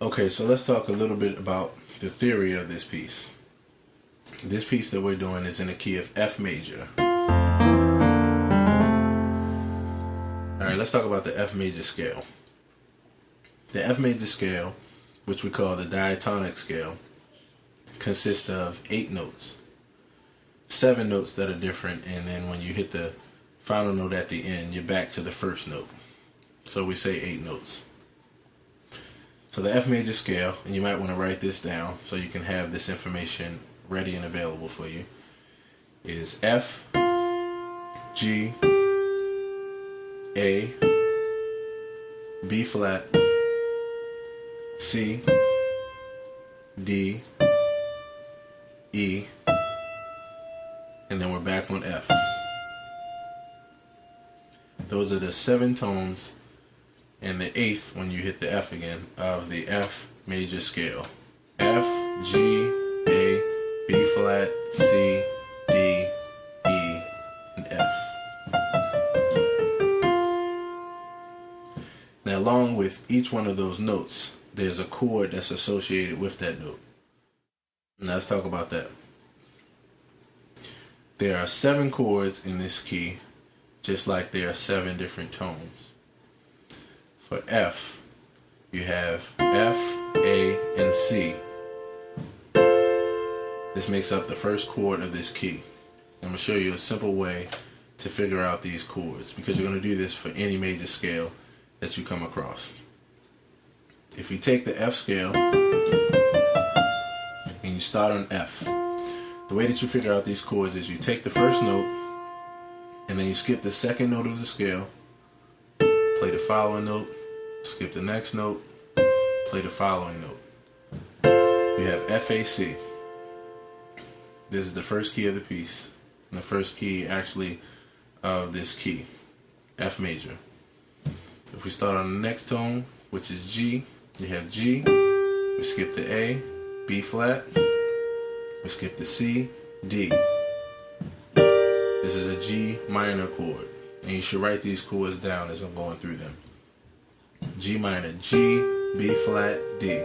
Okay, so let's talk a little bit about the theory of this piece. This piece that we're doing is in the key of F major. Alright, let's talk about the F major scale. The F major scale, which we call the diatonic scale, consists of 8 notes. 7 notes that are different, and then when you hit the final note at the end, you're back to the first note. So we say 8 notes. So the F major scale, and you might want to write this down so you can have this information ready and available for you, is F, G, A, B flat, C, D, E, and then we're back on F. Those are the 7 tones and the 8th when you hit the F again of the F major scale. F, G, A, B flat, C, D, E, and F. Now along with each one of those notes, there's a chord that's associated with that note. Now let's talk about that. There are 7 chords in this key, just like there are 7 different tones. For F, you have F, A, and C. This makes up the first chord of this key. I'm going to show you a simple way to figure out these chords, because you're going to do this for any major scale that you come across. If you take the F scale and you start on F, the way that you figure out these chords is you take the first note and then you skip the second note of the scale, play the following note, skip the next note, play the following note. You have F, A, C. This is the first key of the piece, and the first key actually of this key, F major. If we start on the next tone, which is G, you have G, we skip the A, B flat, we skip the C, D. This is a G minor chord, and you should write these chords down as I'm going through them. G minor, G, B flat, D.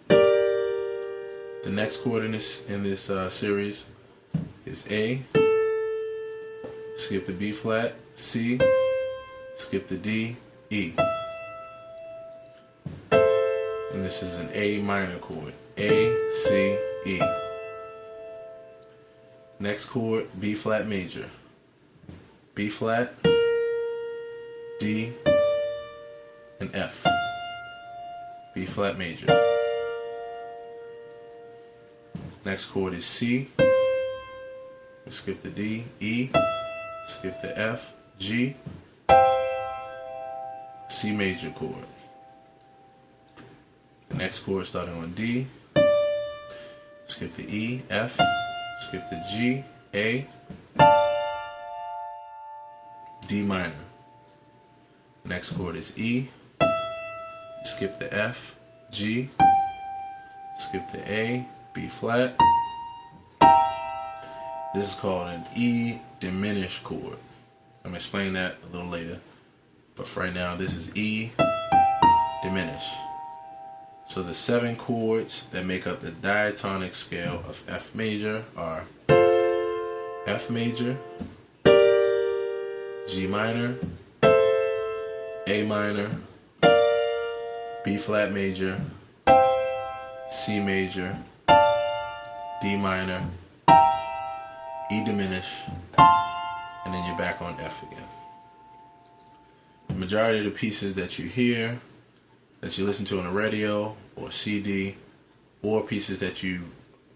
The next chord in this series is A, skip the B flat, C, skip the D, E. And this is an A minor chord, A, C, E. Next chord, B flat major, B flat, D, and F. B flat major. Next chord is C. We skip the D, E, skip the F, G, C major chord. The next chord starting on D, skip the E, F, skip the G, A, D minor. Next chord is E, skip the F, G, skip the A, B flat. This is called an E diminished chord. I'm going to explain that a little later, but for right now this is E diminished. So the 7 chords that make up the diatonic scale of F major are F major, G minor, A minor, B flat major, C major, D minor, E diminished, and then you're back on F again. The majority of the pieces that you hear, that you listen to on the radio or CD, or pieces that you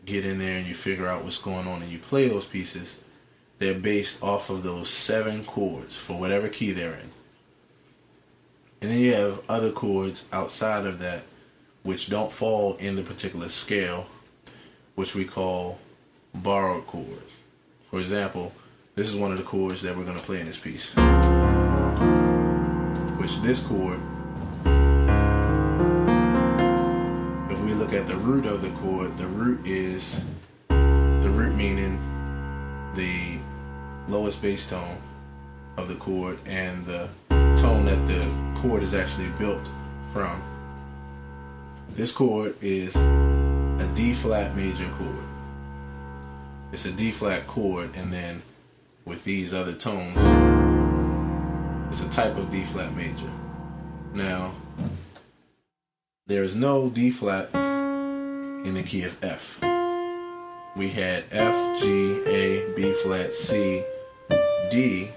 get in there and you figure out what's going on and you play those pieces, they're based off of those 7 chords for whatever key they're in. And then you have other chords outside of that which don't fall in the particular scale, which we call borrowed chords. For example, this is one of the chords that we're going to play in this piece. Which this chord, if we look at the root of the chord, the root meaning the lowest bass tone of the chord and the tone that the chord is actually built from. This chord is a D flat major chord. It's a D flat chord, and then with these other tones, it's a type of D flat major. Now, there is no D flat in the key of F. We had F, G, A, B flat, C, D,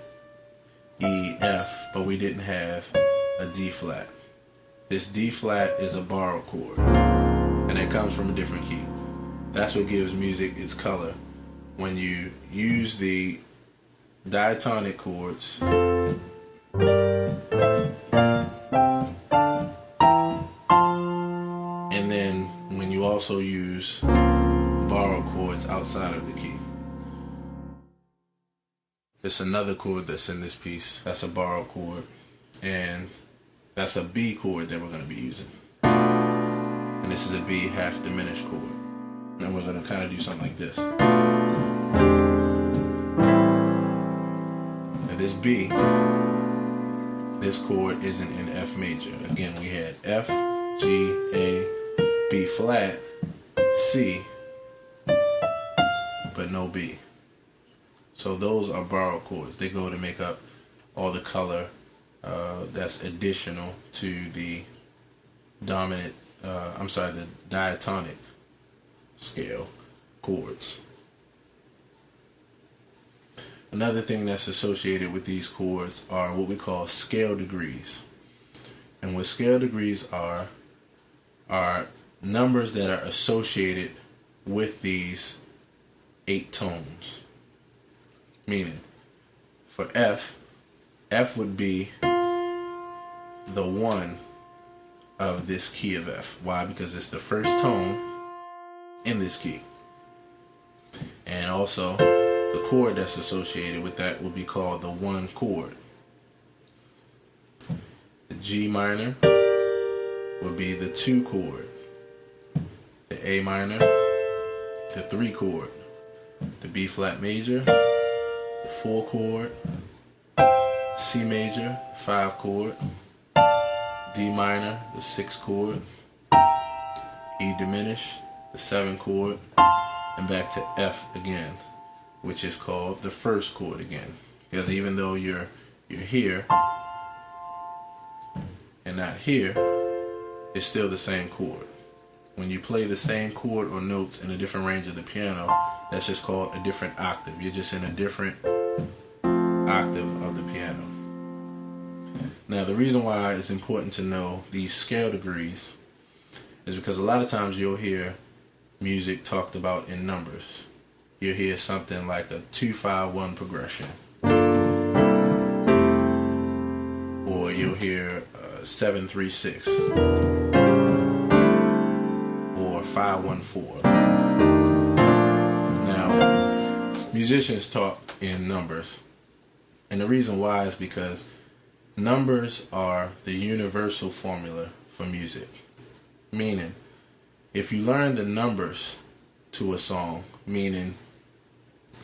E, F, but we didn't have a D flat. This D flat is a borrowed chord, and it comes from a different key. That's what gives music its color. When you use the diatonic chords, and then when you also use borrowed chords outside of the key. There's another chord that's in this piece. That's a borrowed chord, and that's a B chord that we're going to be using. And this is a B half diminished chord. And we're going to kind of do something like this. Now this B, this chord isn't in F major. Again, we had F, G, A, B flat, C, but no B. So those are borrowed chords. They go to make up all the color that's additional to the dominant, the diatonic scale chords. Another thing that's associated with these chords are what we call scale degrees. And what scale degrees are numbers that are associated with these 8 tones. Meaning, for F, F would be the 1 of this key of F. Why? Because it's the first tone in this key. And also, the chord that's associated with that will be called the 1 chord. The G minor would be the 2 chord. The A minor, the 3 chord. The B flat major, the 4 chord. C major, 5 chord. D minor, the 6 chord. E diminished, the 7 chord. And back to F again, which is called the 1st chord again. Because even though you're here and not here, it's still the same chord. When you play the same chord or notes in a different range of the piano, that's just called a different octave. You're just in a different octave of the piano. Now, the reason why it's important to know these scale degrees is because a lot of times you'll hear music talked about in numbers. You'll hear something like a 2-5-1 progression, or you'll hear 7-3-6, or 5-1-4. Now, musicians talk in numbers, and the reason why is because numbers are the universal formula for music. Meaning, if you learn the numbers to a song, meaning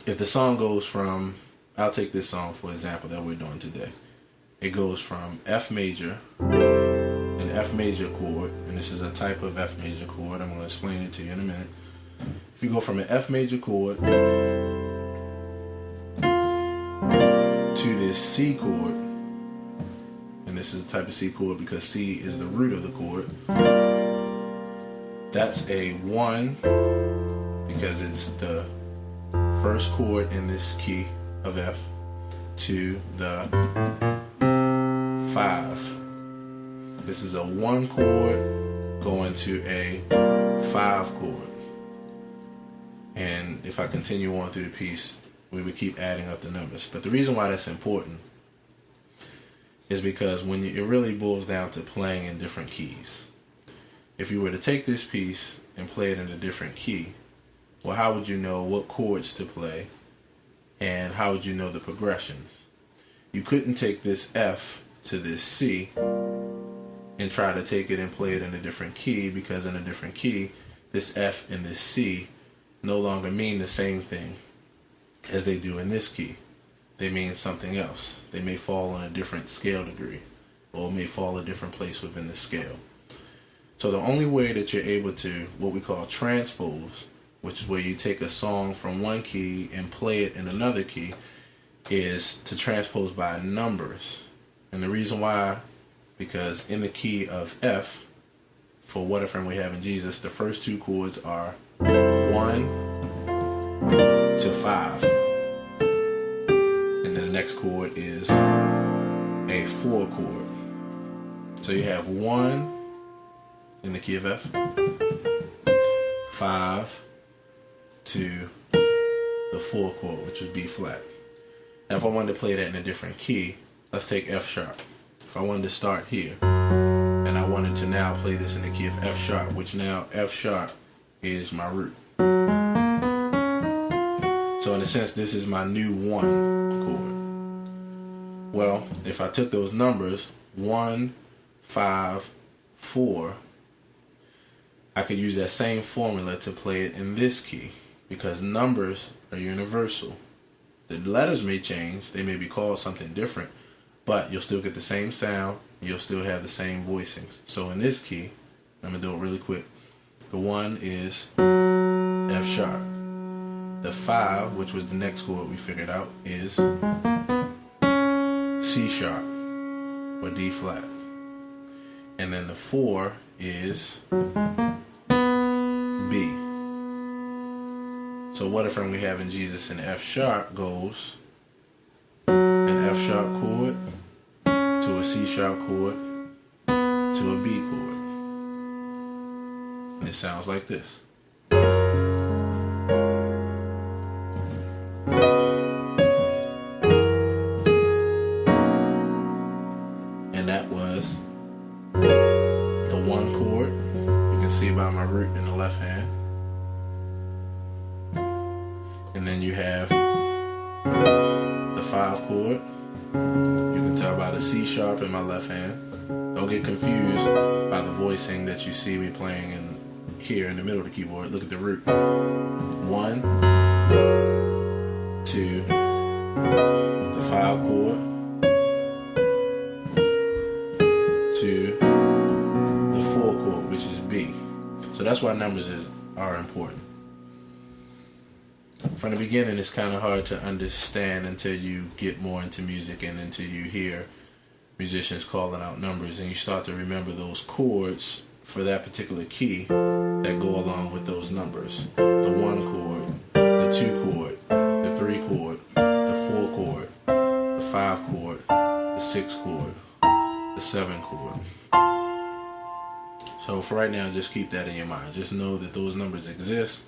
if the song goes from, I'll take this song for example that we're doing today. It goes from F major, an F major chord, and this is a type of F major chord. I'm going to explain it to you in a minute. If you go from an F major chord to this C chord, and this is a type of C chord because C is the root of the chord, that's a 1 because it's the 1st chord in this key of F, to the 5. This is a 1 chord going to a 5 chord. And if I continue on through the piece, we would keep adding up the numbers. But the reason why that's important is because when it really boils down to playing in different keys. If you were to take this piece and play it in a different key, well, how would you know what chords to play, and how would you know the progressions? You couldn't take this F to this C and try to take it and play it in a different key, because in a different key, this F and this C no longer mean the same thing as they do in this key. They mean something else. They may fall on a different scale degree, or may fall a different place within the scale. So the only way that you're able to, what we call transpose, which is where you take a song from one key and play it in another key, is to transpose by numbers. And the reason why, because in the key of F, for What a Friend We Have in Jesus, the first two chords are 1 to 5. And then the next chord is a 4 chord. So you have 1 in the key of F, 5 to the 4 chord, which is B flat. Now if I wanted to play that in a different key, let's take F sharp. If I wanted to start here, and I wanted to now play this in the key of F sharp, which now F sharp is my root. So in a sense, this is my new 1 chord. Well, if I took those numbers, 1, 5, 4, I could use that same formula to play it in this key, because numbers are universal. The letters may change, they may be called something different, but you'll still get the same sound, and you'll still have the same voicings. So in this key, I'm going to do it really quick. The 1 is F sharp. The 5, which was the next chord we figured out, is C sharp or D flat. And then the 4 is B. So What a Friend We Have in Jesus in F sharp goes an F sharp chord to a C sharp chord to a B chord. And it sounds like this. And that was the 1 chord. You can see by my root in the left hand. And then you have the 5 chord. You can tell by the C sharp in my left hand. Don't get confused by the voicing that you see me playing in here in the middle of the keyboard. Look at the root. 1 to the 5 chord to the 4 chord, which is B. So that's why numbers are important. From the beginning, it's kind of hard to understand until you get more into music and until you hear musicians calling out numbers and you start to remember those chords for that particular key that go along with those numbers. The 1 chord, the 2 chord, the 3 chord, the 4 chord, the 5 chord, the 6 chord, the 7 chord. So for right now, just keep that in your mind. Just know that those numbers exist.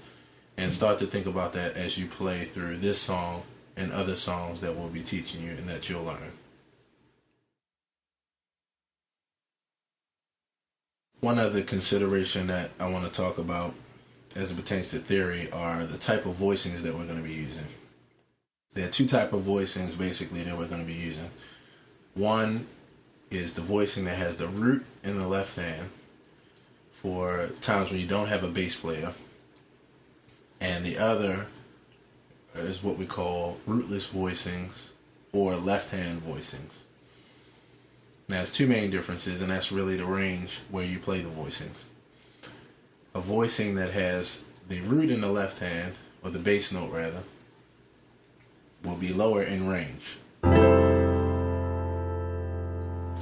And start to think about that as you play through this song and other songs that we'll be teaching you and that you'll learn. One other consideration that I want to talk about as it pertains to theory are the type of voicings that we're going to be using. There are 2 types of voicings basically that we're going to be using. One is the voicing that has the root in the left hand for times when you don't have a bass player. And the other is what we call rootless voicings or left-hand voicings. Now, there's 2 main differences, and that's really the range where you play the voicings. A voicing that has the root in the left hand, or the bass note rather, will be lower in range.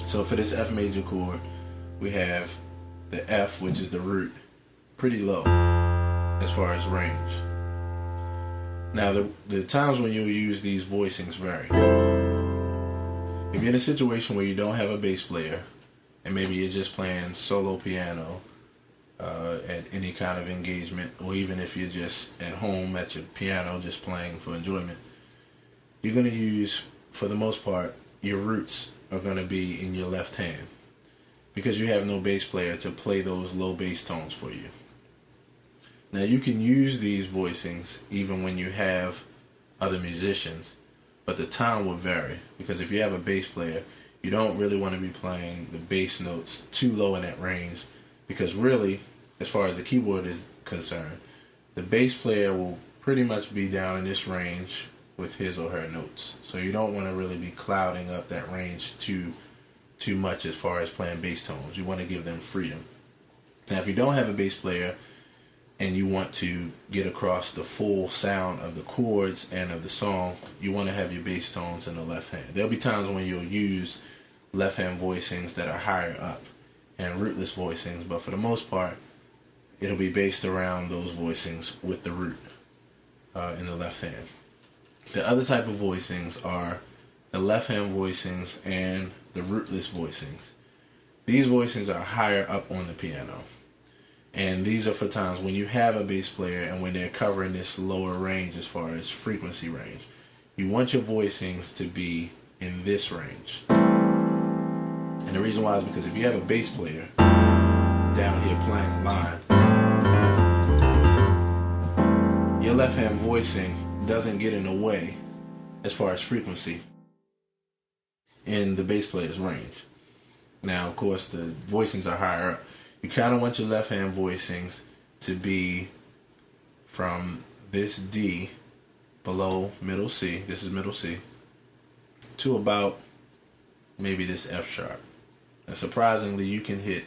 So for this F major chord, we have the F, which is the root, pretty low as far as range. Now the times when you'll use these voicings vary. If you're in a situation where you don't have a bass player and maybe you're just playing solo piano at any kind of engagement, or even if you're just at home at your piano just playing for enjoyment, you're going to use, for the most part, your roots are going to be in your left hand because you have no bass player to play those low bass tones for you. Now you can use these voicings even when you have other musicians, but the time will vary because if you have a bass player, you don't really want to be playing the bass notes too low in that range, because really, as far as the keyboard is concerned, the bass player will pretty much be down in this range with his or her notes. So you don't want to really be clouding up that range too much as far as playing bass tones. You want to give them freedom. Now, if you don't have a bass player and you want to get across the full sound of the chords and of the song, you want to have your bass tones in the left hand. There'll be times when you'll use left hand voicings that are higher up and rootless voicings, but for the most part, it'll be based around those voicings with the root in the left hand. The other type of voicings are the left hand voicings and the rootless voicings. These voicings are higher up on the piano. And these are for times when you have a bass player and when they're covering this lower range as far as frequency range. You want your voicings to be in this range. And the reason why is because if you have a bass player down here playing a line, your left hand voicing doesn't get in the way as far as frequency in the bass player's range. Now, of course, the voicings are higher up. You kind of want your left hand voicings to be from this D below middle C, this is middle C, to about maybe this F sharp. And surprisingly, you can hit,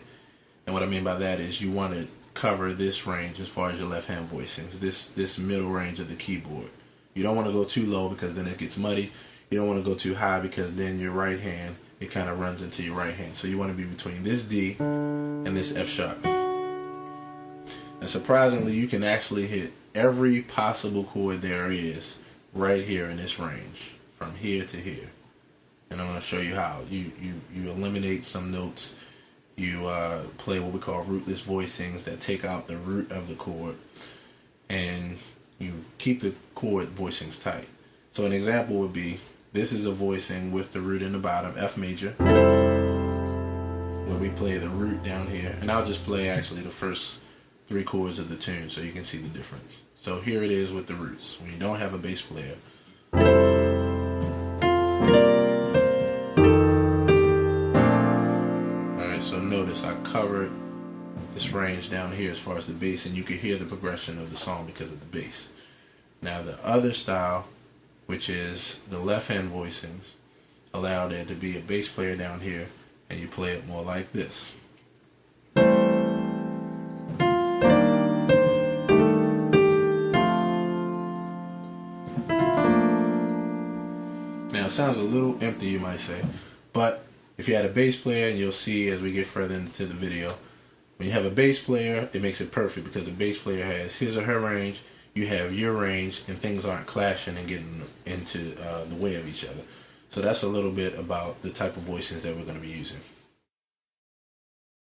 and what I mean by that is you want to cover this range as far as your left hand voicings, this middle range of the keyboard. You don't want to go too low because then it gets muddy. You don't want to go too high because then your right hand, it kind of runs into your right hand. So you want to be between this D and this F sharp. And surprisingly, you can actually hit every possible chord there is right here in this range, from here to here. And I'm going to show you how. You eliminate some notes. You play what we call rootless voicings that take out the root of the chord, and you keep the chord voicings tight. So an example would be, this is a voicing with the root in the bottom, F major, where we play the root down here. And I'll just play actually the first 3 chords of the tune so you can see the difference. So here it is with the roots, when you don't have a bass player. Alright, so notice I covered this range down here as far as the bass, and you can hear the progression of the song because of the bass. Now the other style, which is the left hand voicings, allow there to be a bass player down here, and you play it more like this. Now it sounds a little empty, you might say, but if you had a bass player, and you'll see as we get further into the video, when you have a bass player, it makes it perfect because the bass player has his or her range, you have your range, and things aren't clashing and getting into the way of each other. So that's a little bit about the type of voicings that we're going to be using.